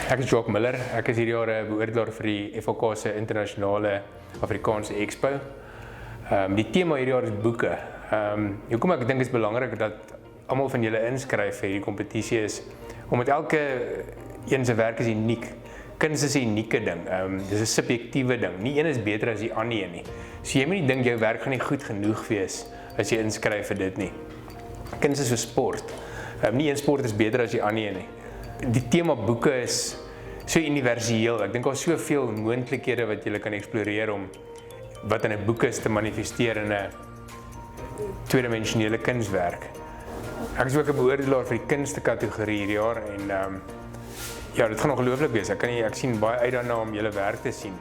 Ek is Jacques Miller, ek is hierdie jaar 'n beoordelaar vir die FHK se internasionale Afrikaanse Expo. Die tema hierdie jaar is boeke. Hoekom ek dink is belangrik dat almal van julle inskryf vir hierdie kompetisie is omdat elke een se werk is uniek. Kuns is 'n unieke ding. Dis 'n subjektiewe ding. Nie een is beter as die ander een nie. So jy moet nie dink jou werk gaan nie goed genoeg wees as jy inskryf vir dit nie. Kuns is so sport. Nie een sport is beter as die ander een nie. Die tema boeke is so universeel. Ek dink daar is soveel moontlikhede wat jy kan eksploreer om wat in 'n boek is te manifesteer in 'n tweedimensionele kunswerk. Ek is ook 'n beoordelaar vir die kunste kategorie hierdie jaar en ja, dit gaan ongelooflik wees. Ek sien baie uit daarna om julle werk te sien.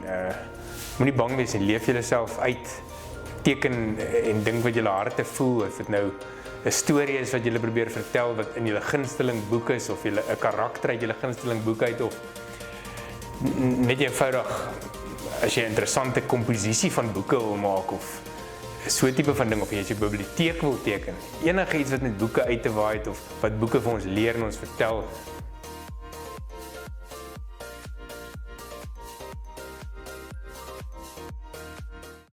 Moenie bang wees en leef julleself uit. Teken en dink wat julle harte voel, of dit nou 'n storie is wat julle probeer vertel wat in julle gunsteling boek is, of julle 'n karakter uit julle gunsteling boek uit, of net eenvoudig as jy 'n interessante komposisie van boeke wil maak, of so 'n tipe van ding, of jy 'n biblioteek wil teken. Enige iets wat met boeke uit te waai het, of wat boeke vir ons leer en ons vertel